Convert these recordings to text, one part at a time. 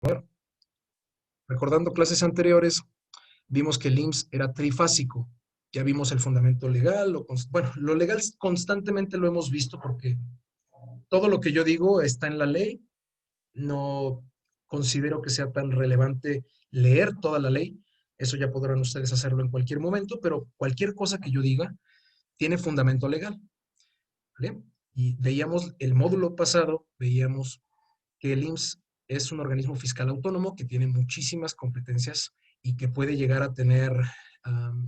Bueno, recordando clases anteriores, vimos que el IMSS era trifásico. Ya vimos el fundamento legal, bueno, lo legal constantemente lo hemos visto porque todo lo que yo digo está en la ley. No considero que sea tan relevante leer toda la ley. Eso ya podrán ustedes hacerlo en cualquier momento, pero cualquier cosa que yo diga tiene fundamento legal, ¿vale? Y veíamos el módulo pasado, veíamos que el IMSS es un organismo fiscal autónomo que tiene muchísimas competencias y que puede llegar a tener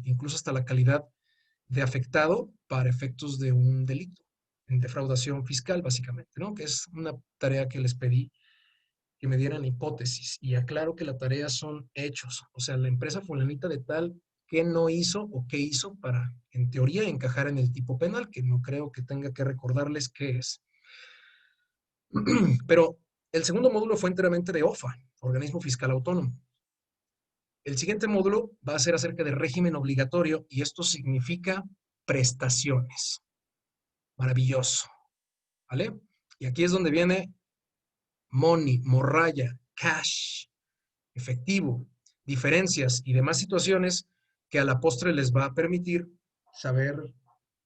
incluso hasta la calidad de afectado para efectos de un delito, en defraudación fiscal, básicamente, ¿no? Que es una tarea que les pedí que me dieran hipótesis. Y aclaro que la tarea son hechos. O sea, la empresa fulanita de tal, ¿qué no hizo o qué hizo para, en teoría, encajar en el tipo penal? Que no creo que tenga que recordarles qué es. Pero el segundo módulo fue enteramente de OFA, Organismo Fiscal Autónomo. El siguiente módulo va a ser acerca de régimen obligatorio y esto significa prestaciones. Maravilloso, ¿vale? Y aquí es donde viene money, morralla, cash, efectivo, diferencias y demás situaciones que a la postre les va a permitir saber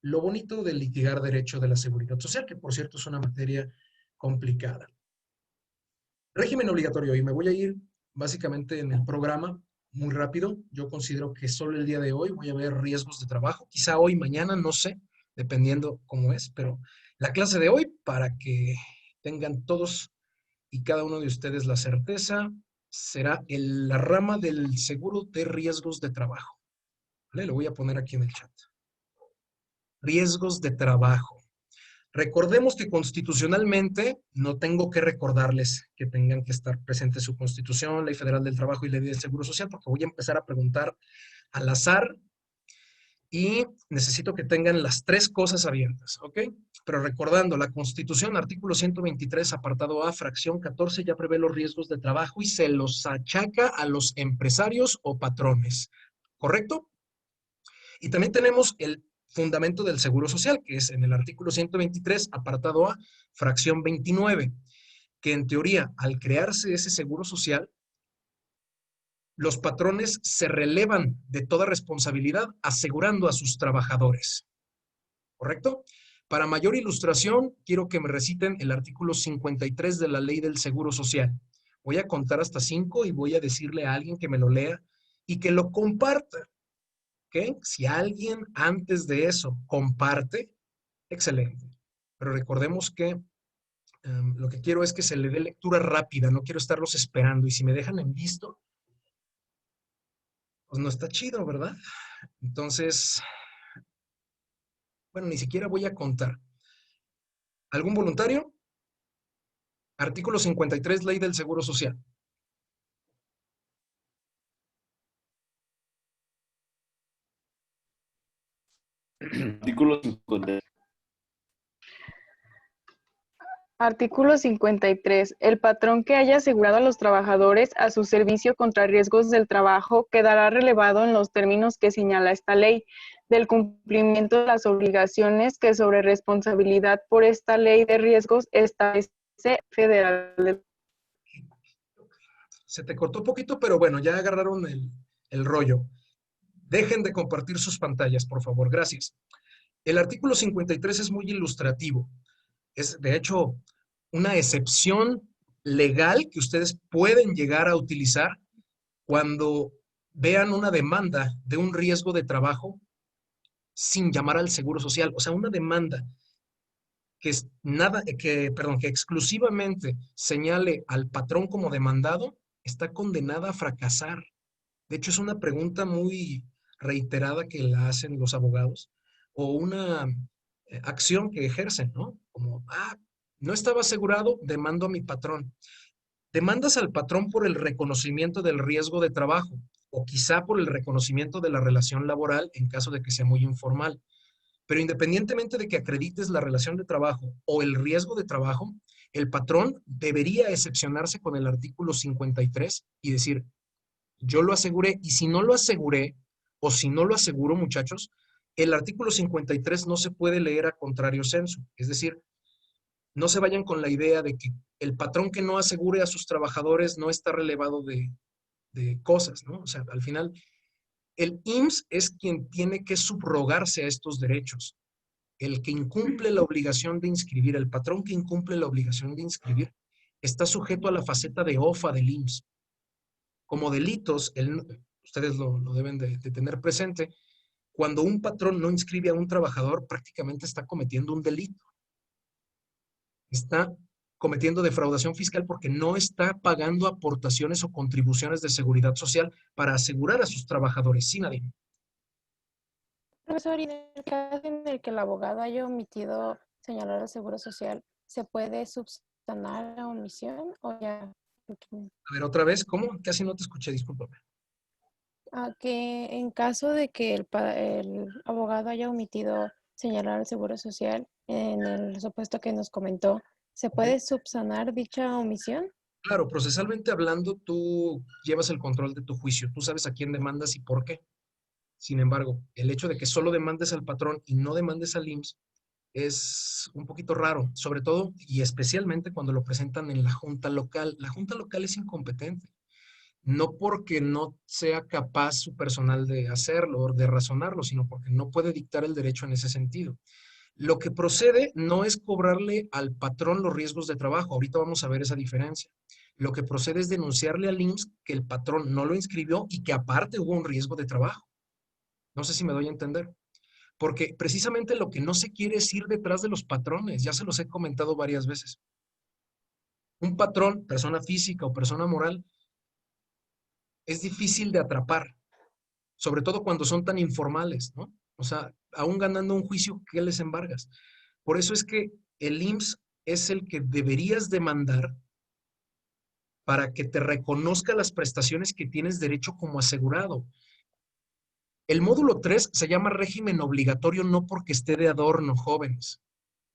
lo bonito de litigar derecho de la seguridad social, que por cierto es una materia complicada. Régimen obligatorio, y me voy a ir básicamente en el programa muy rápido. Yo considero que solo el día de hoy voy a ver riesgos de trabajo, quizá hoy, mañana, no sé, dependiendo cómo es, pero la clase de hoy para que tengan todos y cada uno de ustedes la certeza será la rama del seguro de riesgos de trabajo. ¿Vale? Lo voy a poner aquí en el chat. Riesgos de trabajo. Recordemos que constitucionalmente no tengo que recordarles que tengan que estar presentes su Constitución, Ley Federal del Trabajo y Ley del Seguro Social, porque voy a empezar a preguntar al azar y necesito que tengan las tres cosas abiertas, ¿ok? Pero recordando, la Constitución, artículo 123, apartado A, fracción 14, ya prevé los riesgos de trabajo y se los achaca a los empresarios o patrones, ¿correcto? Y también tenemos el fundamento del Seguro Social, que es en el artículo 123, apartado A, fracción 29, que en teoría, al crearse ese Seguro Social, los patrones se relevan de toda responsabilidad asegurando a sus trabajadores. ¿Correcto? Para mayor ilustración, quiero que me reciten el artículo 53 de la Ley del Seguro Social. Voy a contar hasta 5 y voy a decirle a alguien que me lo lea y que lo comparta. ¿Ok? Si alguien antes de eso comparte, excelente. Pero recordemos que lo que quiero es que se le dé lectura rápida, no quiero estarlos esperando. Y si me dejan en visto, pues no está chido, ¿verdad? Entonces, bueno, ni siquiera voy a contar. ¿Algún voluntario? Artículo 53, Ley del Seguro Social. Artículo 50. Artículo 53. El patrón que haya asegurado a los trabajadores a su servicio contra riesgos del trabajo quedará relevado en los términos que señala esta ley del cumplimiento de las obligaciones que sobre responsabilidad por esta ley de riesgos establece federal. Se te cortó un poquito, pero bueno, ya agarraron el rollo. Dejen de compartir sus pantallas, por favor. Gracias. El artículo 53 es muy ilustrativo. Es, de hecho, una excepción legal que ustedes pueden llegar a utilizar cuando vean una demanda de un riesgo de trabajo sin llamar al Seguro Social. O sea, una demanda que es nada, perdón, que exclusivamente señale al patrón como demandado, está condenada a fracasar. De hecho, es una pregunta muy reiterada que la hacen los abogados o una acción que ejercen, ¿no? Como, no estaba asegurado, demando a mi patrón. Demandas al patrón por el reconocimiento del riesgo de trabajo o quizá por el reconocimiento de la relación laboral en caso de que sea muy informal. Pero independientemente de que acredites la relación de trabajo o el riesgo de trabajo, el patrón debería excepcionarse con el artículo 53 y decir, yo lo aseguré y si no lo aseguré o si no lo aseguro, muchachos, el artículo 53 no se puede leer a contrario censo. Es decir, no se vayan con la idea de que el patrón que no asegure a sus trabajadores no está relevado de cosas, ¿no? O sea, al final, el IMSS es quien tiene que subrogarse a estos derechos. El que incumple la obligación de inscribir, el patrón que incumple la obligación de inscribir, está sujeto a la faceta de OFA del IMSS. Como delitos, ustedes lo deben de tener presente, cuando un patrón no inscribe a un trabajador, prácticamente está cometiendo un delito. Está cometiendo defraudación fiscal porque no está pagando aportaciones o contribuciones de seguridad social para asegurar a sus trabajadores. Sí, Nadine. Profesor, y en el caso en el que el abogado haya omitido señalar al Seguro Social, ¿se puede subsanar la omisión o ya? A ver, otra vez, ¿cómo? Casi no te escuché, discúlpame. Que en caso de que el abogado haya omitido señalar al Seguro Social en el supuesto que nos comentó, ¿se puede subsanar dicha omisión? Claro, procesalmente hablando, tú llevas el control de tu juicio. Tú sabes a quién demandas y por qué. Sin embargo, el hecho de que solo demandes al patrón y no demandes al IMSS es un poquito raro, sobre todo y especialmente cuando lo presentan en la junta local. La junta local es incompetente, no porque no sea capaz su personal de hacerlo o de razonarlo, sino porque no puede dictar el derecho en ese sentido. Lo que procede no es cobrarle al patrón los riesgos de trabajo. Ahorita vamos a ver esa diferencia. Lo que procede es denunciarle al IMSS que el patrón no lo inscribió y que aparte hubo un riesgo de trabajo. No sé si me doy a entender. Porque precisamente lo que no se quiere es ir detrás de los patrones. Ya se los he comentado varias veces. Un patrón, persona física o persona moral, es difícil de atrapar, sobre todo cuando son tan informales, ¿no? O sea, aún ganando un juicio, ¿qué les embargas? Por eso es que el IMSS es el que deberías demandar para que te reconozca las prestaciones que tienes derecho como asegurado. El módulo 3 se llama régimen obligatorio no porque esté de adorno, jóvenes.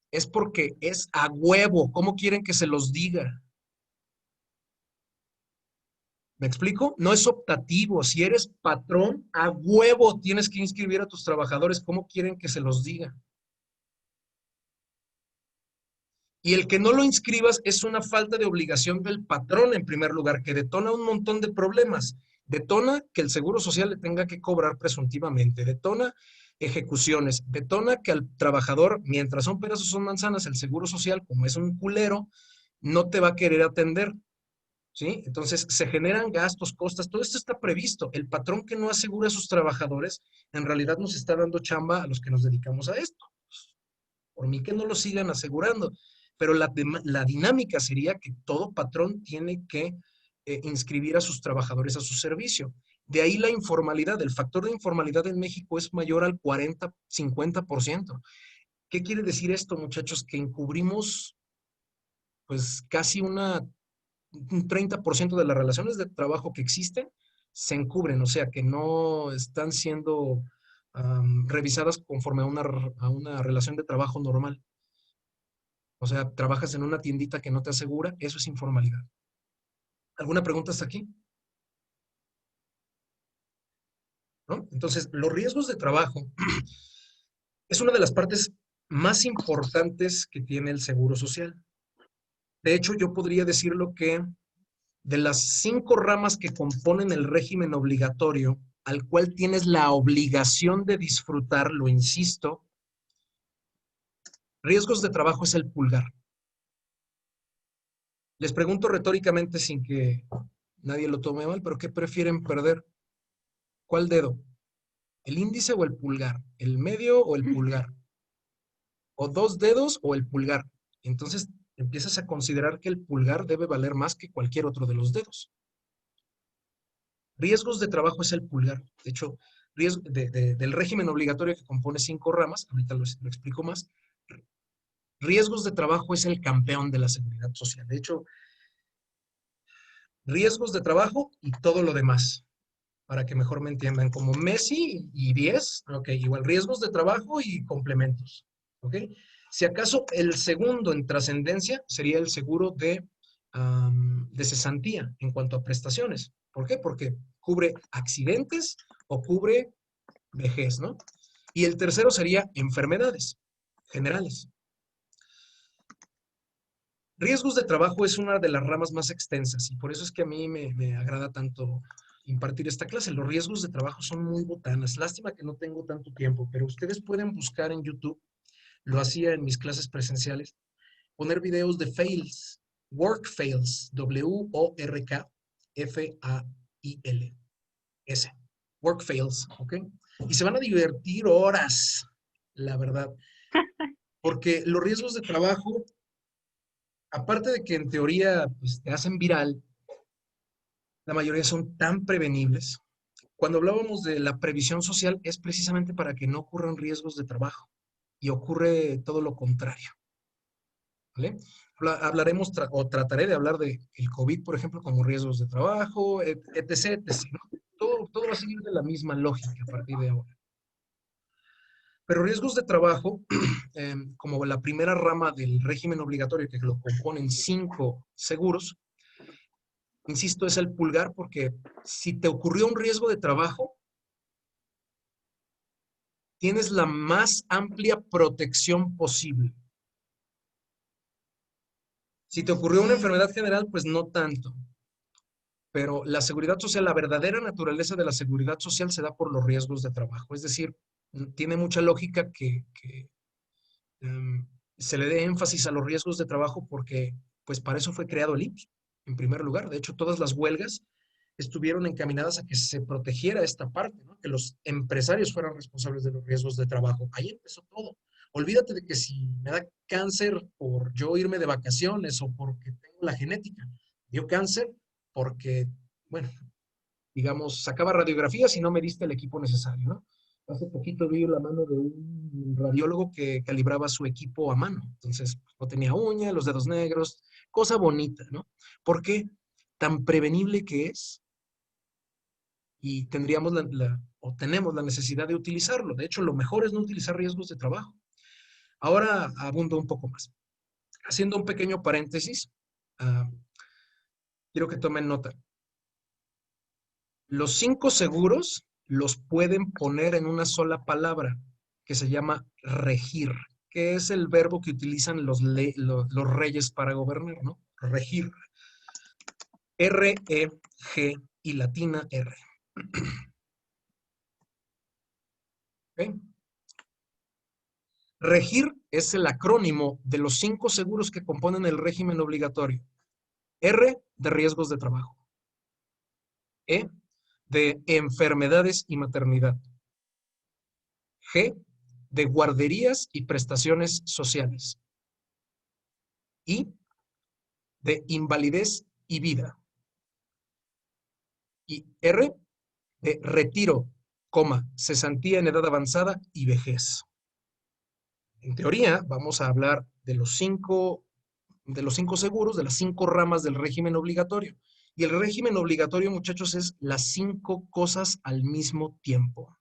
Es porque es a huevo. ¿Cómo quieren que se los diga? ¿Me explico? No es optativo. Si eres patrón, a huevo tienes que inscribir a tus trabajadores. ¿Cómo quieren que se los diga? Y el que no lo inscribas es una falta de obligación del patrón en primer lugar, que detona un montón de problemas. Detona que el Seguro Social le tenga que cobrar presuntivamente, detona ejecuciones, detona que al trabajador, mientras son peras o son manzanas, el Seguro Social, como es un culero, no te va a querer atender, ¿sí? Entonces se generan gastos, costas, todo esto está previsto. El patrón que no asegura a sus trabajadores, en realidad nos está dando chamba a los que nos dedicamos a esto. Por mí que no lo sigan asegurando. Pero la dinámica sería que todo patrón tiene que inscribir a sus trabajadores a su servicio. De ahí la informalidad. El factor de informalidad en México es mayor al 40, 50%. ¿Qué quiere decir esto, muchachos? Que encubrimos pues casi un 30% de las relaciones de trabajo que existen se encubren, o sea, que no están siendo revisadas conforme a una relación de trabajo normal. O sea, trabajas en una tiendita que no te asegura, eso es informalidad. ¿Alguna pregunta hasta aquí? ¿No? Entonces, los riesgos de trabajo es una de las partes más importantes que tiene el Seguro Social. De hecho, yo podría decirlo que de las 5 ramas que componen el régimen obligatorio, al cual tienes la obligación de disfrutar, lo insisto, riesgos de trabajo es el pulgar. Les pregunto retóricamente sin que nadie lo tome mal, pero ¿qué prefieren perder? ¿Cuál dedo? ¿El índice o el pulgar? ¿El medio o el pulgar? ¿O 2 dedos o el pulgar? Entonces empiezas a considerar que el pulgar debe valer más que cualquier otro de los dedos. Riesgos de trabajo es el pulgar. De hecho, del régimen obligatorio que compone 5 ramas, ahorita lo explico más, riesgos de trabajo es el campeón de la seguridad social. De hecho, riesgos de trabajo y todo lo demás, para que mejor me entiendan, como Messi y 10, ok, igual riesgos de trabajo y complementos, ok. Si acaso el segundo en trascendencia sería el seguro de cesantía en cuanto a prestaciones. ¿Por qué? Porque cubre accidentes o cubre vejez, ¿no? Y el tercero sería enfermedades generales. Riesgos de trabajo es una de las ramas más extensas y por eso es que a mí me agrada tanto impartir esta clase. Los riesgos de trabajo son muy botanas. Lástima que no tengo tanto tiempo, pero ustedes pueden buscar en YouTube, lo hacía en mis clases presenciales, poner videos de fails, work fails, W-O-R-K-F-A-I-L-S, work fails, ¿ok? Y se van a divertir horas, la verdad, porque los riesgos de trabajo, aparte de que en teoría pues, te hacen viral, la mayoría son tan prevenibles. Cuando hablábamos de la previsión social es precisamente para que no ocurran riesgos de trabajo y ocurre todo lo contrario, ¿vale? Hablaremos o trataré de hablar de el COVID, por ejemplo, como riesgos de trabajo, etc, etc, ¿no? Todo va a seguir de la misma lógica a partir de ahora. Pero riesgos de trabajo, como la primera rama del régimen obligatorio que lo componen 5 seguros, insisto, es el pulgar porque si te ocurrió un riesgo de trabajo, tienes la más amplia protección posible. Si te ocurrió una enfermedad general, pues no tanto. Pero la seguridad social, la verdadera naturaleza de la seguridad social se da por los riesgos de trabajo. Es decir, tiene mucha lógica que se le dé énfasis a los riesgos de trabajo porque, pues para eso fue creado el IMSS, en primer lugar. De hecho, todas las huelgas estuvieron encaminadas a que se protegiera esta parte, ¿no? Que los empresarios fueran responsables de los riesgos de trabajo. Ahí empezó todo. Olvídate de que si me da cáncer por yo irme de vacaciones o porque tengo la genética. Dio cáncer porque, bueno, digamos, sacaba radiografías y no me diste el equipo necesario, ¿no? Hace poquito vi la mano de un radiólogo que calibraba su equipo a mano. Entonces, no tenía uña, los dedos negros, cosa bonita, ¿no? ¿Por qué? Tan prevenible que es y tendríamos o tenemos la necesidad de utilizarlo. De hecho, lo mejor es no utilizar riesgos de trabajo. Ahora abundo un poco más. Haciendo un pequeño paréntesis, quiero que tomen nota. Los 5 seguros los pueden poner en una sola palabra que se llama regir, que es el verbo que utilizan los reyes para gobernar, ¿no? Regir. R-E-G y latina R. ¿Okay? Regir es el acrónimo de los 5 seguros que componen el régimen obligatorio. R de riesgos de trabajo. E de enfermedades y maternidad. G de guarderías y prestaciones sociales. I de invalidez y vida. Y R de retiro, cesantía en edad avanzada y vejez. En teoría, vamos a hablar de los 5 seguros, de las 5 ramas del régimen obligatorio. Y el régimen obligatorio, muchachos, es las 5 cosas al mismo tiempo.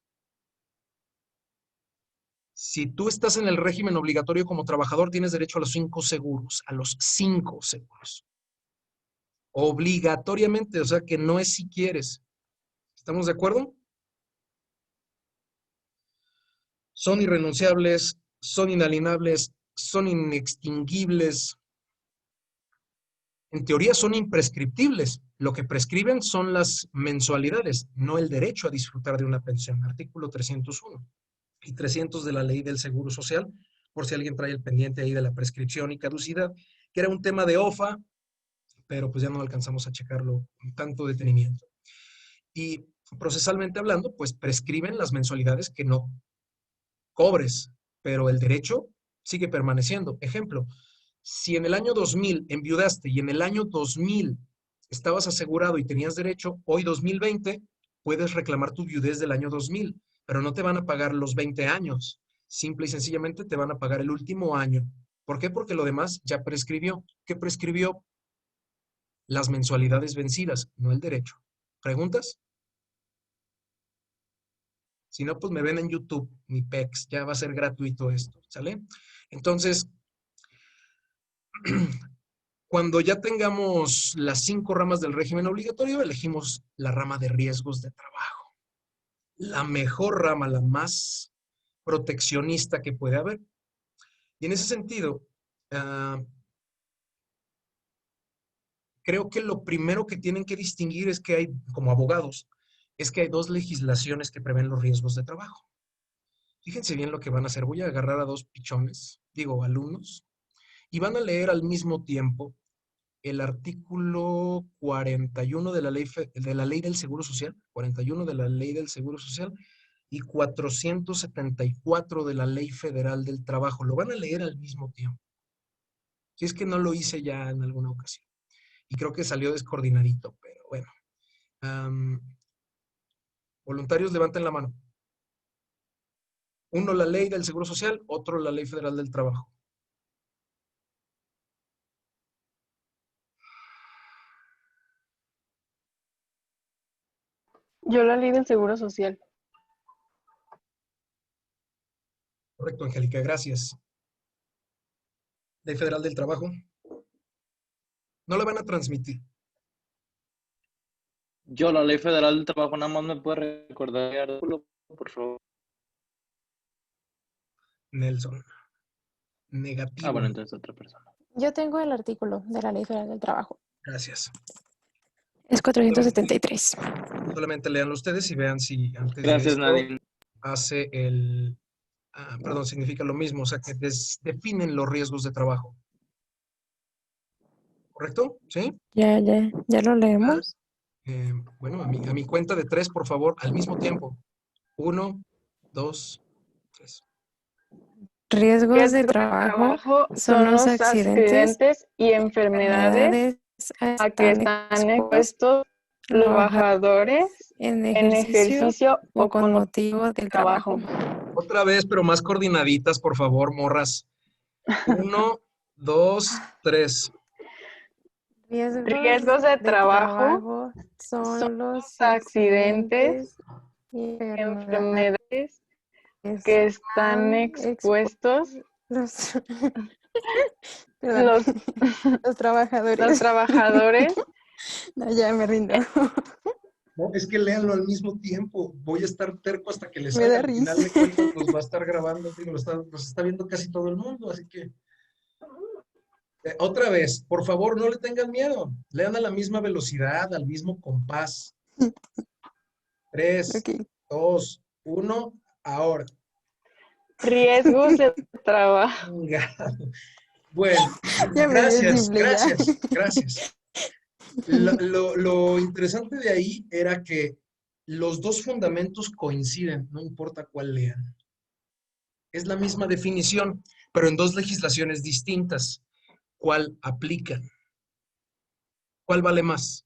Si tú estás en el régimen obligatorio como trabajador, tienes derecho a los 5 seguros, a los 5 seguros. Obligatoriamente, o sea que no es si quieres. ¿Estamos de acuerdo? Son irrenunciables, son inalienables, son inextinguibles. En teoría son imprescriptibles. Lo que prescriben son las mensualidades, no el derecho a disfrutar de una pensión. Artículo 301 y 300 de la Ley del Seguro Social, por si alguien trae el pendiente ahí de la prescripción y caducidad, que era un tema de OFA, pero pues ya no alcanzamos a checarlo con tanto detenimiento. Y procesalmente hablando, pues prescriben las mensualidades que no cobres, pero el derecho sigue permaneciendo. Ejemplo, si en el año 2000 enviudaste y en el año 2000 estabas asegurado y tenías derecho, hoy 2020 puedes reclamar tu viudez del año 2000, pero no te van a pagar los 20 años. Simple y sencillamente te van a pagar el último año. ¿Por qué? Porque lo demás ya prescribió. ¿Qué prescribió? Las mensualidades vencidas, no el derecho. ¿Preguntas? Si no, pues me ven en YouTube, mi PEX, ya va a ser gratuito esto, ¿sale? Entonces, cuando ya tengamos las 5 ramas del régimen obligatorio, elegimos la rama de riesgos de trabajo. La mejor rama, la más proteccionista que puede haber. Y en ese sentido, creo que lo primero que tienen que distinguir es que hay, como abogados, es que hay dos legislaciones que prevén los riesgos de trabajo. Fíjense bien lo que van a hacer. Voy a agarrar a dos pichones, digo, alumnos, y van a leer al mismo tiempo el artículo 41 de de la Ley del Seguro Social, 41 de la Ley del Seguro Social y 474 de la Ley Federal del Trabajo. Lo van a leer al mismo tiempo. Si es que no lo hice ya en alguna ocasión. Y creo que salió descoordinadito, pero bueno. Voluntarios, levanten la mano. Uno la Ley del Seguro Social, otro la Ley Federal del Trabajo. Yo la ley del Seguro Social. Correcto, Angélica, gracias. Ley Federal del Trabajo. No la van a transmitir. Yo, la Ley Federal del Trabajo, nada más me puede recordar el artículo, por favor. Nelson. Ah, Negativo. bueno, entonces otra persona. Yo tengo el artículo de la Ley Federal del Trabajo. Gracias. Es 473. Solamente leanlo ustedes y vean si antes de Gracias, esto Nadine. hace el... perdón, significa lo mismo, o sea, que definen los riesgos de trabajo. ¿Correcto? ¿Sí? Ya lo leemos. Bueno, a mi cuenta de 3, por favor, al mismo tiempo. 1, 2, 3. Riesgos de Riesgos de trabajo trabajo son los accidentes y enfermedades a que están expuestos los trabajadores en en ejercicio o o con con motivo del trabajo. Otra vez, pero más coordinaditas, por favor, morras. 1, 2, 3. Riesgos de trabajo son los accidentes accidentes y enfermedades que están expuestos los, los, los trabajadores. los trabajadores. No, ya me rindo. No, es que léanlo al mismo tiempo. Voy a estar terco hasta que les Me salga. da Al final risa. de cuentas nos va a estar grabando, digo, nos está viendo casi todo el mundo, así que... otra vez, por favor, no le tengan miedo. Lean a la misma velocidad, al mismo compás. 3, Ok. 2, 1, ahora. Riesgos de trabajo. Bueno, Ya me dio el gracias, simple, ya. gracias. Lo interesante de ahí era que los dos fundamentos coinciden, no importa cuál lean. Es la misma definición, pero en dos legislaciones distintas. ¿Cuál aplica? ¿Cuál vale más?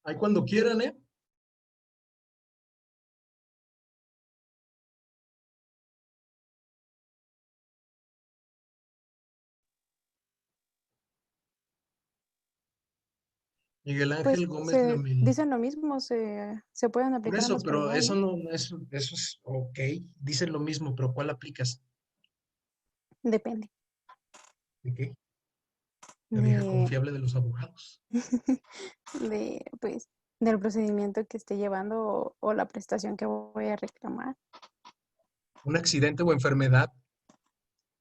Ahí cuando quieran, ¿eh? Miguel Ángel Pues Gómez se Lamel. dicen lo mismo, se pueden Por aplicar eso, ambas por pero igual, eso ¿no? no, eso es ok. Dicen lo mismo, pero ¿cuál aplicas? Depende. ¿De qué? La vieja De, confiable de los abogados. pues, del procedimiento que esté llevando o la prestación que voy a reclamar. Un accidente o enfermedad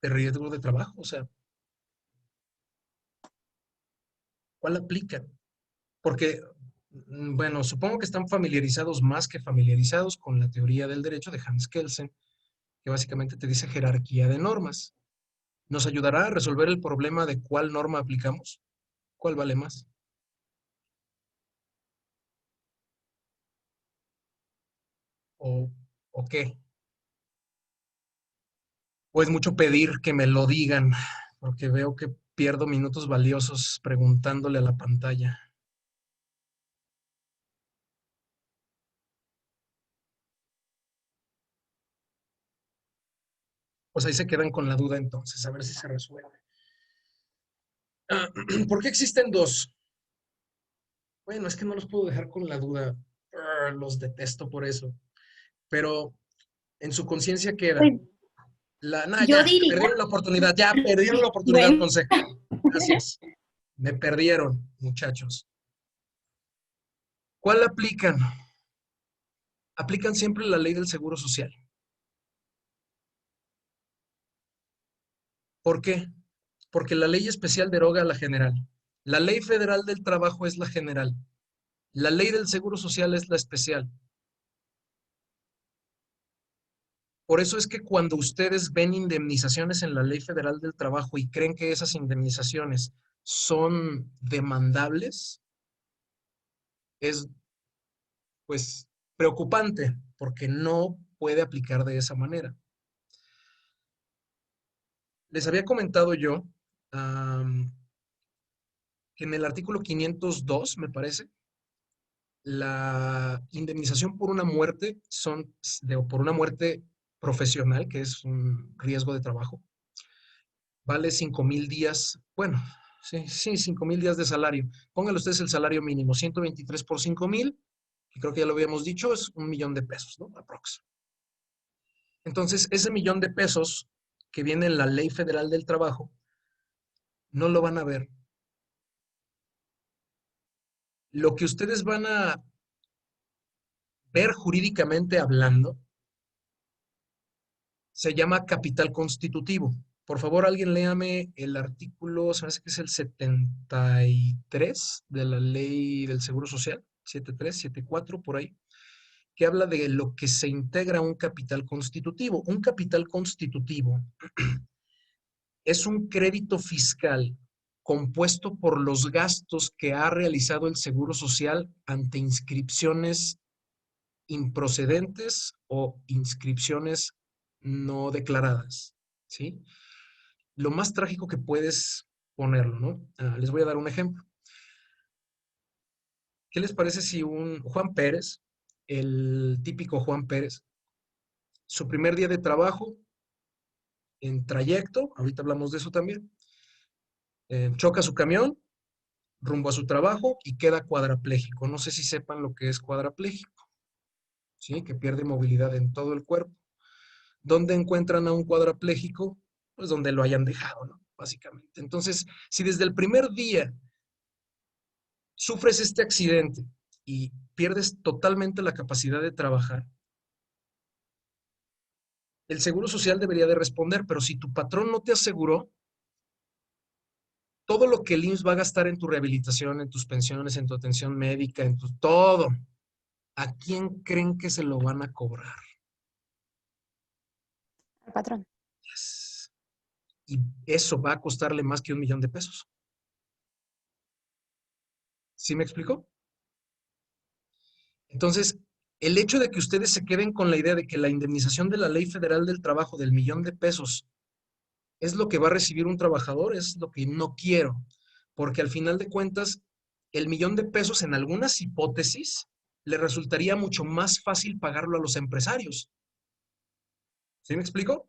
de riesgo de trabajo, o sea, ¿cuál aplican? Porque, bueno, supongo que están familiarizados más que familiarizados con la teoría del derecho de Hans Kelsen, que básicamente te dice jerarquía de normas. ¿Nos ayudará a resolver el problema de cuál norma aplicamos? ¿Cuál vale más? ¿O qué? ¿O es mucho pedir que me lo digan? Porque veo que pierdo minutos valiosos preguntándole a la pantalla. Pues ahí se quedan con la duda entonces, a ver si se resuelve. ¿Por qué existen dos? Bueno, es que no los puedo dejar con la duda. Los detesto por eso. pero en su conciencia queda. Pues, Nah, yo ya, diría, perdieron la oportunidad, bueno, consejo. Gracias. Me perdieron, muchachos. ¿Cuál aplican? Aplican siempre la ley del Seguro Social. ¿Por qué? Porque la ley especial deroga a la general. La ley federal del trabajo es la general. La ley del Seguro Social es la especial. Por eso es que cuando ustedes ven indemnizaciones en la ley federal del trabajo y creen que esas indemnizaciones son demandables, es pues preocupante porque no puede aplicar de esa manera. Les había comentado yo que en el artículo 502, me parece, la indemnización por una muerte por una muerte profesional, que es un riesgo de trabajo, vale 5,000 días, bueno, sí, 5,000 días de salario. Pónganle ustedes el salario mínimo, 123 por 5,000, que creo que ya lo habíamos dicho, es 1,000,000 de pesos, ¿no? Aprox. Entonces, ese 1,000,000 de pesos que viene en la Ley Federal del Trabajo, no lo van a ver. Lo que ustedes van a ver jurídicamente hablando se llama capital constitutivo. Por favor, alguien léame el artículo, se me hace que es el 73 de la Ley del Seguro Social, 73, 74, por ahí, que habla de lo que se integra a un capital constitutivo. Un capital constitutivo es un crédito fiscal compuesto por los gastos que ha realizado el Seguro Social ante inscripciones improcedentes o inscripciones no declaradas, ¿sí? Lo más trágico que puedes ponerlo, ¿no? Les voy a dar un ejemplo. ¿Qué les parece si un Juan Pérez, el típico Juan Pérez, su primer día de trabajo en trayecto, ahorita hablamos de eso también, choca su camión rumbo a su trabajo y queda cuadrapléjico? No sé si sepan lo que es cuadrapléjico, ¿sí? Que pierde movilidad en todo el cuerpo. ¿Dónde encuentran a un cuadrapléjico? Pues donde lo hayan dejado, ¿no? Básicamente. Entonces, si desde el primer día sufres este accidente y pierdes totalmente la capacidad de trabajar, el Seguro Social debería de responder, pero si tu patrón no te aseguró, todo lo que el IMSS va a gastar en tu rehabilitación, en tus pensiones, en tu atención médica, en todo, ¿a quién creen que se lo van a cobrar? Al patrón. Yes. Y eso va a costarle más que 1,000,000 de pesos. ¿Sí me explicó? Entonces, el hecho de que ustedes se queden con la idea de que la indemnización de la Ley Federal del Trabajo del 1,000,000 de pesos es lo que va a recibir un trabajador, es lo que no quiero, porque al final de cuentas, el 1,000,000 de pesos en algunas hipótesis le resultaría mucho más fácil pagarlo a los empresarios. ¿Sí me explico?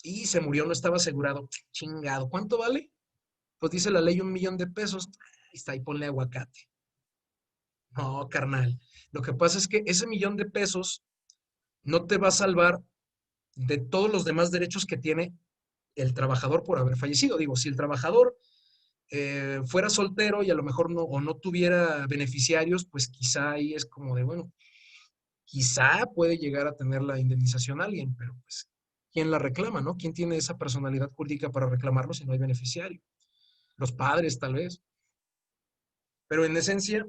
Y se murió, no estaba asegurado. Chingado, ¿cuánto vale? Pues dice la ley 1,000,000 de pesos. Ahí está, y ponle aguacate. No, carnal. Lo que pasa es que ese 1,000,000 de pesos no te va a salvar de todos los demás derechos que tiene el trabajador por haber fallecido. Digo, si el trabajador fuera soltero y a lo mejor no, o no tuviera beneficiarios, pues quizá ahí es como de, bueno, quizá puede llegar a tener la indemnización alguien, pero pues, ¿quién la reclama, no? ¿Quién tiene esa personalidad jurídica para reclamarlo si no hay beneficiario? Los padres, tal vez. Pero en esencia,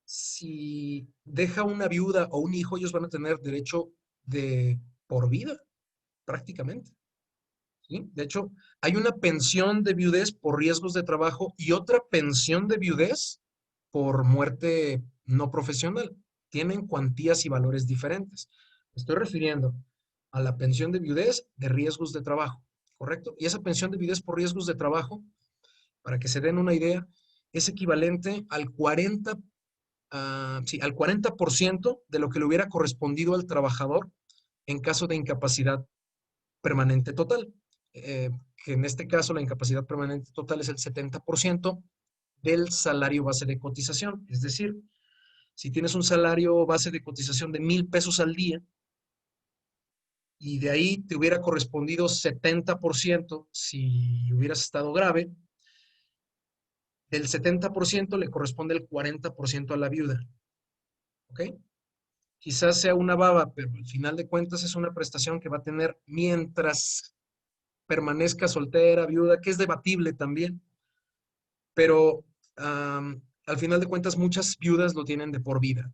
si deja una viuda o un hijo, ellos van a tener derecho de por vida, prácticamente. ¿Sí? De hecho, hay una pensión de viudez por riesgos de trabajo y otra pensión de viudez por muerte no profesional. Tienen cuantías y valores diferentes. Me estoy refiriendo a la pensión de viudez de riesgos de trabajo, ¿correcto? Y esa pensión de viudez por riesgos de trabajo, para que se den una idea, es equivalente al 40% de lo que le hubiera correspondido al trabajador en caso de incapacidad permanente total. Que en este caso la incapacidad permanente total es el 70% del salario base de cotización. Es decir, Si tienes un salario base de cotización de 1,000 pesos al día, y de ahí te hubiera correspondido 70% si hubieras estado grave, del 70% le corresponde el 40% a la viuda. ¿Ok? Quizás sea una baba, pero al final de cuentas es una prestación que va a tener mientras permanezca soltera, viuda, que es debatible también. Pero al final de cuentas muchas viudas lo tienen de por vida.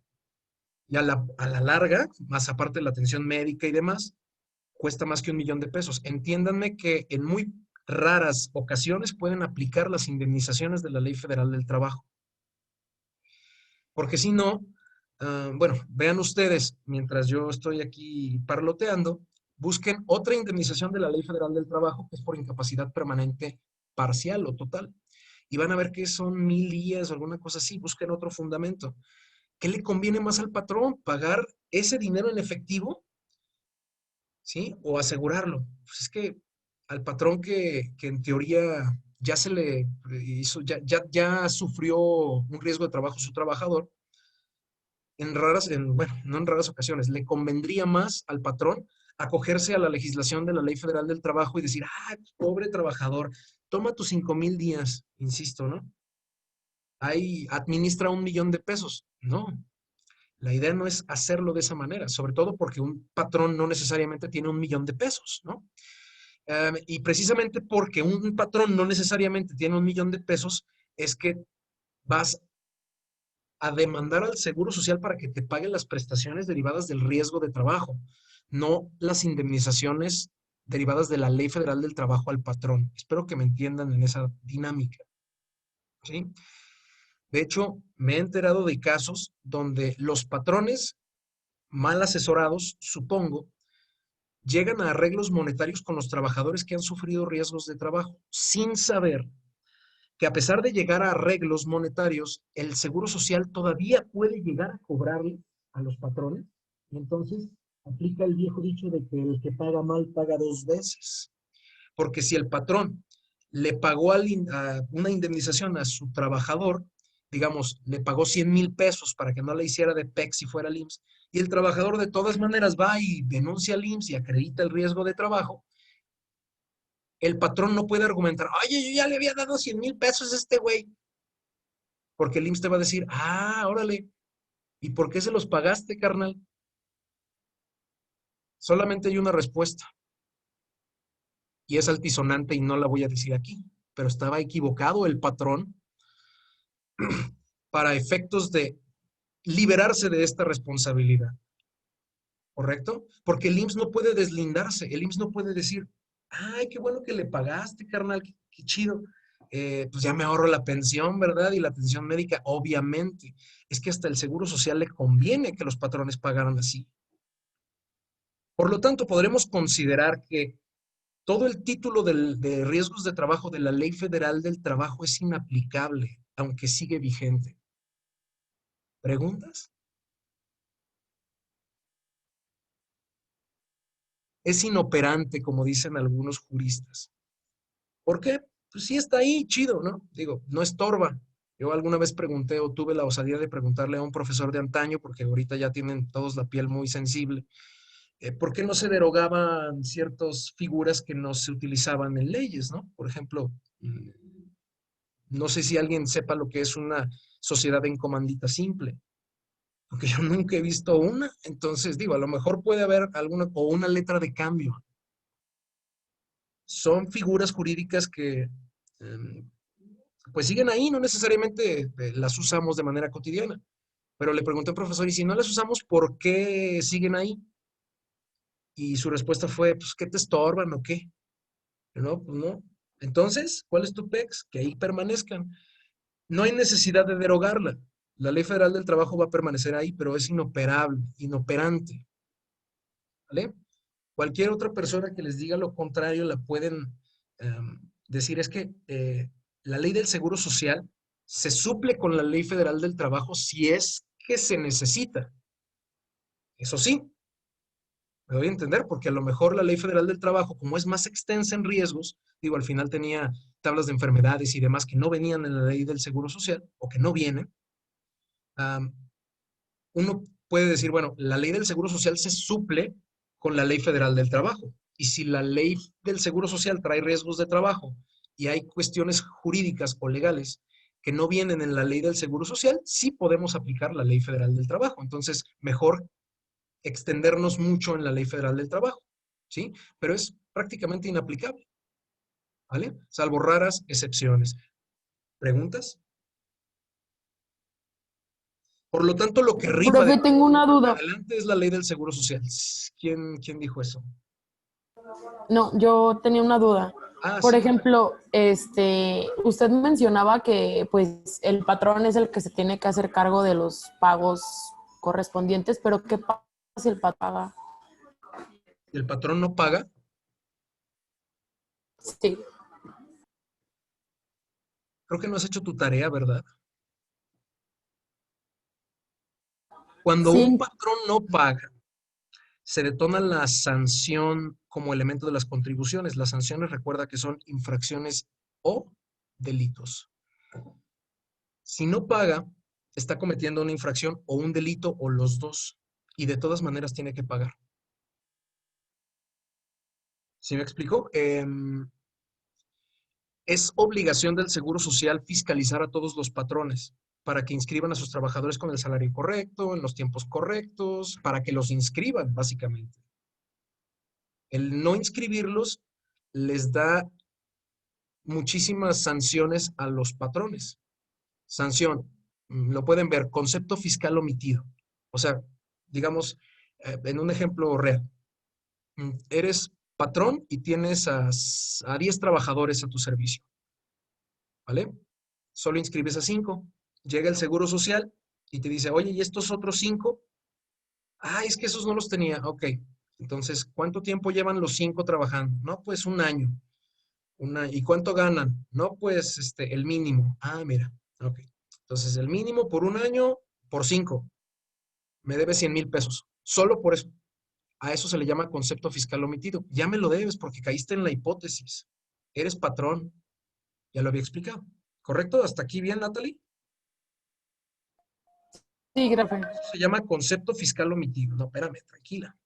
Y a la larga, más aparte de la atención médica y demás, cuesta más que 1,000,000 de pesos. Entiéndanme que en muy raras ocasiones pueden aplicar las indemnizaciones de la Ley Federal del Trabajo. Porque si no, bueno, vean ustedes, mientras yo estoy aquí parloteando, busquen otra indemnización de la Ley Federal del Trabajo, que es por incapacidad permanente parcial o total. Y van a ver que son 1,000 días o alguna cosa así. Busquen otro fundamento. ¿Qué le conviene más al patrón? ¿Pagar ese dinero en efectivo? ¿Sí? ¿O asegurarlo? Pues es que al patrón que en teoría ya se le hizo, ya sufrió un riesgo de trabajo su trabajador, bueno, no en raras ocasiones, le convendría más al patrón acogerse a la legislación de la Ley Federal del Trabajo y decir, pobre trabajador, toma tus 5,000 días, insisto, ¿no? Ahí administra 1,000,000 de pesos. No, la idea no es hacerlo de esa manera, sobre todo porque un patrón no necesariamente tiene 1,000,000 de pesos, ¿no? Y precisamente porque un patrón no necesariamente tiene 1,000,000 de pesos, es que vas a demandar al Seguro Social para que te paguen las prestaciones derivadas del riesgo de trabajo, no las indemnizaciones derivadas de la Ley Federal del Trabajo al patrón. Espero que me entiendan en esa dinámica, ¿sí? De hecho, me he enterado de casos donde los patrones, mal asesorados, supongo, llegan a arreglos monetarios con los trabajadores que han sufrido riesgos de trabajo, sin saber que a pesar de llegar a arreglos monetarios, el Seguro Social todavía puede llegar a cobrarle a los patrones, y entonces aplica el viejo dicho de que el que paga mal paga 2 veces. Porque si el patrón le pagó una indemnización a su trabajador, digamos, le pagó 100,000 pesos para que no le hiciera de PEC si fuera el IMSS, y el trabajador de todas maneras va y denuncia al IMSS y acredita el riesgo de trabajo, el patrón no puede argumentar, oye, yo ya le había dado 100,000 pesos a este güey, porque el IMSS te va a decir, órale, ¿y por qué se los pagaste, carnal? Solamente hay una respuesta, y es altisonante y no la voy a decir aquí, pero estaba equivocado el patrón para efectos de liberarse de esta responsabilidad, ¿correcto? Porque el IMSS no puede deslindarse, el IMSS no puede decir, ay, qué bueno que le pagaste, carnal, qué chido. Pues ya me ahorro la pensión, ¿verdad? Y la atención médica, obviamente. Es que hasta el Seguro Social le conviene que los patrones pagaran así. Por lo tanto, podremos considerar que todo el título de riesgos de trabajo de la Ley Federal del Trabajo es inaplicable, aunque sigue vigente. ¿Preguntas? Es inoperante, como dicen algunos juristas. ¿Por qué? Pues sí está ahí, chido, ¿no? Digo, no estorba. Yo alguna vez pregunté o tuve la osadía de preguntarle a un profesor de antaño, porque ahorita ya tienen todos la piel muy sensible, ¿por qué no se derogaban ciertas figuras que no se utilizaban en leyes, ¿no? Por ejemplo, no sé si alguien sepa lo que es una sociedad en comandita simple, porque yo nunca he visto una. Entonces, digo, a lo mejor puede haber alguna, o una letra de cambio. Son figuras jurídicas que pues siguen ahí, no necesariamente las usamos de manera cotidiana. Pero le pregunté al profesor, y si no las usamos, ¿por qué siguen ahí? Y su respuesta fue, pues, ¿qué te estorban o qué? No, pues no. Entonces, ¿cuál es tu PEX? Que ahí permanezcan. No hay necesidad de derogarla. La Ley Federal del Trabajo va a permanecer ahí, pero es inoperable, inoperante. ¿Vale? Cualquier otra persona que les diga lo contrario la pueden decir, es que la ley del Seguro Social se suple con la Ley Federal del Trabajo si es que se necesita. Eso sí, me doy a entender, porque a lo mejor la Ley Federal del Trabajo, como es más extensa en riesgos, digo, al final tenía tablas de enfermedades y demás que no venían en la ley del Seguro Social, o que no vienen, uno puede decir, bueno, la ley del Seguro Social se suple con la ley federal del trabajo. Y si la ley del Seguro Social trae riesgos de trabajo y hay cuestiones jurídicas o legales que no vienen en la ley del Seguro Social, sí podemos aplicar la ley federal del trabajo. Entonces, mejor extendernos mucho en la ley federal del trabajo, ¿sí? Pero es prácticamente inaplicable, ¿vale? Salvo raras excepciones. ¿Preguntas? Por lo tanto, lo que rifa de Profe, tengo una duda. adelante es la ley del Seguro Social. ¿Quién dijo eso? No, yo tenía una duda. Ah, Por sí. ejemplo, usted mencionaba que pues el patrón es el que se tiene que hacer cargo de los pagos correspondientes, pero ¿qué pasa si el patrón paga? ¿El patrón no paga? Sí, Creo que no has hecho tu tarea, ¿verdad? Cuando un sí, patrón no paga, se detona la sanción como elemento de las contribuciones. Las sanciones, recuerda que son infracciones o delitos. Si no paga, está cometiendo una infracción o un delito o los dos. Y de todas maneras tiene que pagar. ¿Sí me explico? Es obligación del Seguro Social fiscalizar a todos los patrones para que inscriban a sus trabajadores con el salario correcto, en los tiempos correctos, para que los inscriban, básicamente. El no inscribirlos les da muchísimas sanciones a los patrones. Sanción, lo pueden ver, concepto fiscal omitido. O sea, digamos, en un ejemplo real, eres patrón y tienes a 10 trabajadores a tu servicio, ¿vale? Solo inscribes a 5. Llega el Seguro Social y te dice, oye, ¿y estos otros 5? Ah, es que esos no los tenía. Ok, entonces, ¿cuánto tiempo llevan los 5 trabajando? No, pues un año. ¿Y cuánto ganan? No, pues el mínimo. Ah, mira, ok. Entonces, el mínimo por un año, por 5. Me debes 100,000 pesos. Solo por eso. A eso se le llama concepto fiscal omitido. Ya me lo debes porque caíste en la hipótesis. Eres patrón. Ya lo había explicado. ¿Correcto? ¿Hasta aquí bien, Natalie? sí, gracias. Eso se llama concepto fiscal omitido. No, espérame, tranquila.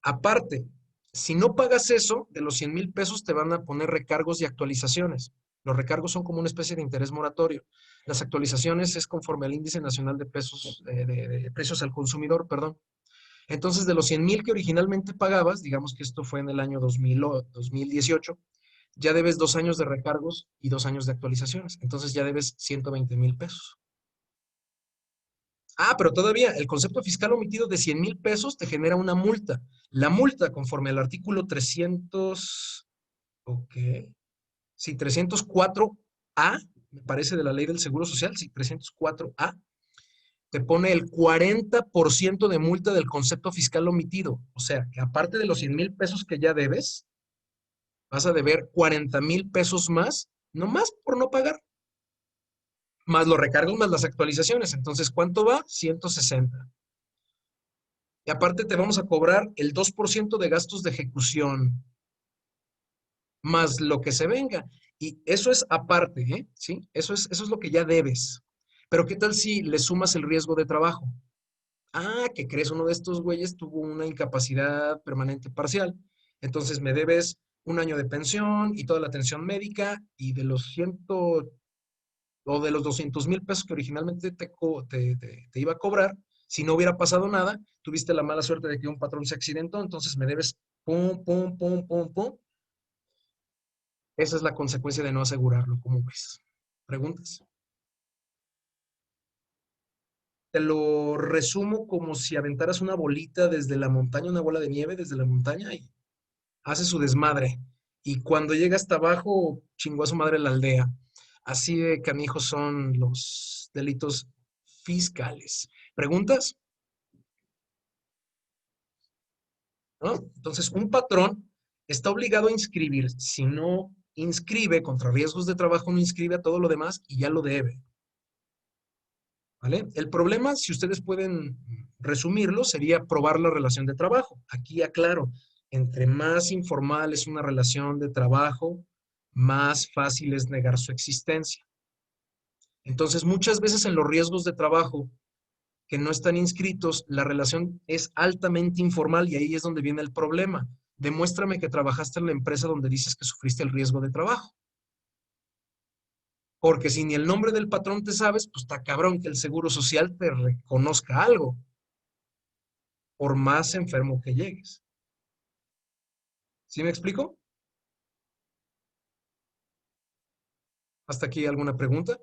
Aparte, si no pagas eso, de los 100,000 pesos te van a poner recargos y actualizaciones. Los recargos son como una especie de interés moratorio. Las actualizaciones es conforme al índice nacional de pesos, de precios al consumidor, perdón. Entonces, de los 100,000 que originalmente pagabas, digamos que esto fue en el año 2000 o 2018, ya debes 2 años de recargos y 2 años de actualizaciones. Entonces ya debes 120,000 pesos. Ah, pero todavía el concepto fiscal omitido de 100,000 pesos te genera una multa. La multa, conforme al artículo 300, ok, sí, 304A, me parece de la ley del Seguro Social, sí, 304A, te pone el 40% de multa del concepto fiscal omitido. O sea, que aparte de los 100,000 pesos que ya debes, vas a deber 40,000 pesos más, nomás por no pagar, más los recargos, más las actualizaciones. Entonces, ¿cuánto va? 160. Y aparte te vamos a cobrar el 2% de gastos de ejecución, más lo que se venga. Y eso es aparte, ¿eh? ¿Sí? Eso es lo que ya debes. Pero ¿qué tal si le sumas el riesgo de trabajo? Ah, ¿qué crees? Uno de estos güeyes tuvo una incapacidad permanente parcial. Entonces me debes un año de pensión y toda la atención médica y de los 200,000 pesos que originalmente te iba a cobrar, si no hubiera pasado nada, tuviste la mala suerte de que un patrón se accidentó, entonces me debes pum, pum, pum, pum, pum. Esa es la consecuencia de no asegurarlo, ¿cómo ves? ¿Preguntas? Te lo resumo como si aventaras una bolita desde la montaña, una bola de nieve desde la montaña y hace su desmadre. Y cuando llega hasta abajo, chingó a su madre la aldea. Así de canijos son los delitos fiscales. ¿Preguntas? ¿No? Entonces, un patrón está obligado a inscribir. Si no inscribe contra riesgos de trabajo, no inscribe a todo lo demás y ya lo debe. ¿Vale? El problema, si ustedes pueden resumirlo, sería probar la relación de trabajo. Aquí aclaro, entre más informal es una relación de trabajo, más fácil es negar su existencia. Entonces, muchas veces en los riesgos de trabajo, que no están inscritos, la relación es altamente informal y ahí es donde viene el problema. Demuéstrame que trabajaste en la empresa donde dices que sufriste el riesgo de trabajo. Porque si ni el nombre del patrón te sabes, pues está cabrón que el Seguro Social te reconozca algo, por más enfermo que llegues. ¿Sí me explico? ¿Hasta aquí alguna pregunta?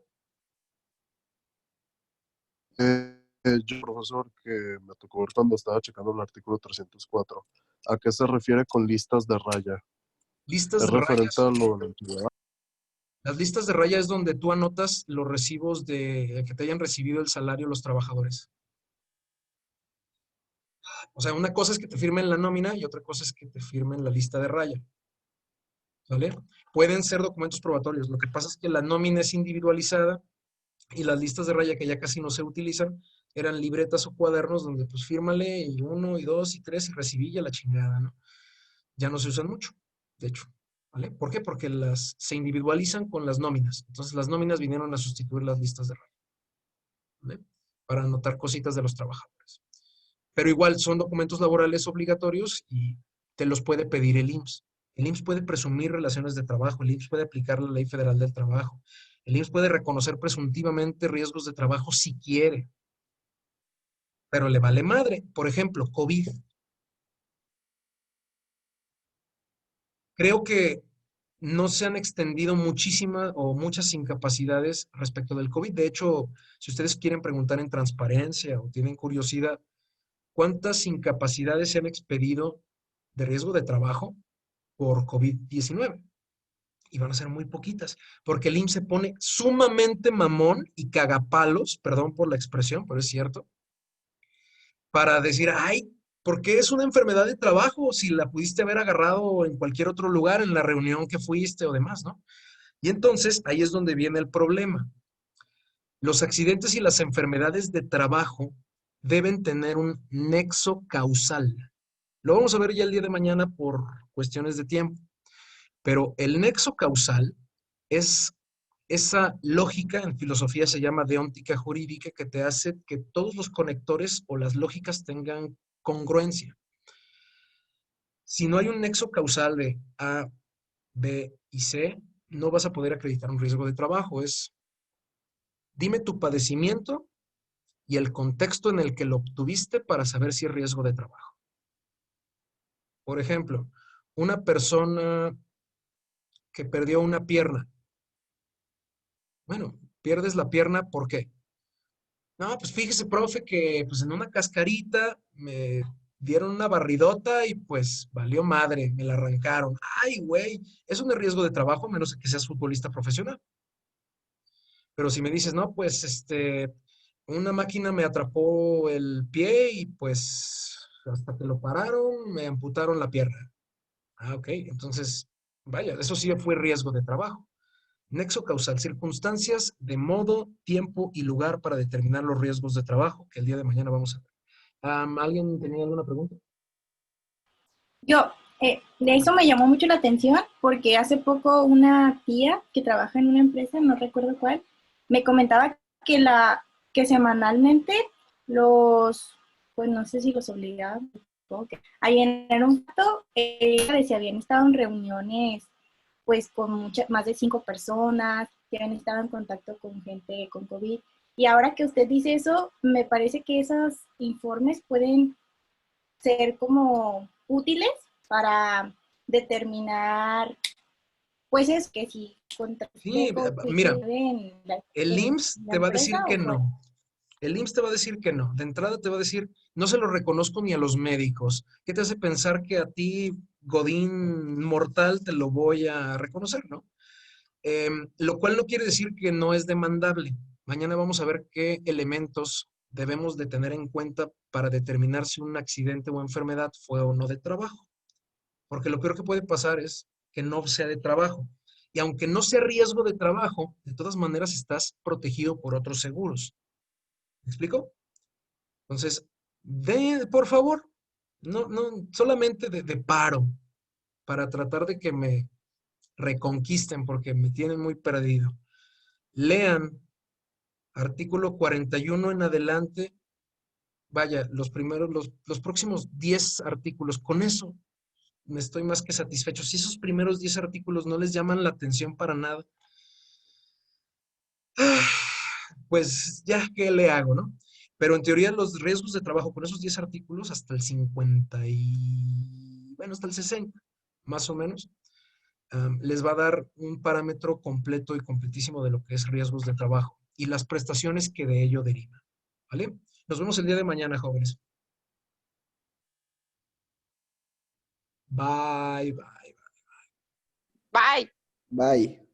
Yo, profesor, que me tocó ver cuando estaba checando el artículo 304, ¿a qué se refiere con listas de raya? Listas ¿Es de referente rayas. a lo de la antigüedad? Las listas de raya es donde tú anotas los recibos de que te hayan recibido el salario los trabajadores. O sea, una cosa es que te firmen la nómina y otra cosa es que te firmen la lista de raya. ¿Vale? Pueden ser documentos probatorios. Lo que pasa es que la nómina es individualizada y las listas de raya que ya casi no se utilizan eran libretas o cuadernos donde pues fírmale y 1 y 2 y 3 y recibí ya la chingada, ¿no? Ya no se usan mucho, de hecho. ¿Vale? ¿Por qué? Porque se individualizan con las nóminas. Entonces las nóminas vinieron a sustituir las listas de raya. ¿Vale? Para anotar cositas de los trabajadores. Pero igual son documentos laborales obligatorios y te los puede pedir el IMSS. El IMSS puede presumir relaciones de trabajo, el IMSS puede aplicar la Ley Federal del Trabajo, el IMSS puede reconocer presuntivamente riesgos de trabajo si quiere, pero le vale madre. Por ejemplo, COVID. Creo que no se han extendido muchísimas o muchas incapacidades respecto del COVID. De hecho, si ustedes quieren preguntar en transparencia o tienen curiosidad, ¿cuántas incapacidades se han expedido de riesgo de trabajo por COVID-19? Y van a ser muy poquitas, porque el IMSS se pone sumamente mamón y cagapalos, perdón por la expresión, pero es cierto, para decir, ay, ¿por qué es una enfermedad de trabajo si la pudiste haber agarrado en cualquier otro lugar, en la reunión que fuiste o demás, ¿no? Y entonces ahí es donde viene el problema. Los accidentes y las enfermedades de trabajo deben tener un nexo causal. Lo vamos a ver ya el día de mañana por cuestiones de tiempo, pero el nexo causal es esa lógica, en filosofía se llama deóntica jurídica, que te hace que todos los conectores o las lógicas tengan congruencia. Si no hay un nexo causal de A, B y C, no vas a poder acreditar un riesgo de trabajo. Es, dime tu padecimiento y el contexto en el que lo obtuviste para saber si es riesgo de trabajo. Por ejemplo, una persona que perdió una pierna. Bueno, pierdes la pierna, ¿por qué? No, pues fíjese, profe, que pues en una cascarita me dieron una barridota y pues valió madre, me la arrancaron. Ay, güey, es un riesgo de trabajo, a menos que seas futbolista profesional. Pero si me dices, no, pues una máquina me atrapó el pie y pues hasta que lo pararon, me amputaron la pierna. Ah, ok, entonces, vaya, eso sí fue riesgo de trabajo. Nexo causal, circunstancias de modo, tiempo y lugar para determinar los riesgos de trabajo, que el día de mañana vamos a ver. ¿Alguien tenía alguna pregunta? Yo, de eso me llamó mucho la atención porque hace poco una tía que trabaja en una empresa, no recuerdo cuál, me comentaba que semanalmente pues no sé si los obligaban, a llenar un acto de si habían estado en reuniones pues con más de 5 personas, que habían estado en contacto con gente con COVID. Y ahora que usted dice eso, me parece que esos informes pueden ser como útiles para determinar, pues es que si Sí, mira, el IMSS la te va a decir empresa que o fuera. no. El IMSS te va a decir que no. De entrada te va a decir, no se lo reconozco ni a los médicos. ¿Qué te hace pensar que a ti, Godín mortal, te lo voy a reconocer, no? Lo cual no quiere decir que no es demandable. Mañana vamos a ver qué elementos debemos de tener en cuenta para determinar si un accidente o enfermedad fue o no de trabajo. Porque lo peor que puede pasar es que no sea de trabajo. Y aunque no sea riesgo de trabajo, de todas maneras estás protegido por otros seguros. ¿Me explico? Entonces, por favor, no, solamente de paro, para tratar de que me reconquisten porque me tienen muy perdido. Lean artículo 41 en adelante vaya, los próximos 10 artículos, con eso me estoy más que satisfecho. Si esos primeros 10 artículos no les llaman la atención para nada, pues ya, ¿qué le hago, no? Pero en teoría los riesgos de trabajo con esos 10 artículos hasta el 50 y, bueno, hasta el 60, más o menos, les va a dar un parámetro completo y completísimo de lo que es riesgos de trabajo y las prestaciones que de ello derivan, ¿vale? Nos vemos el día de mañana, jóvenes. Bye, bye. Bye. Bye.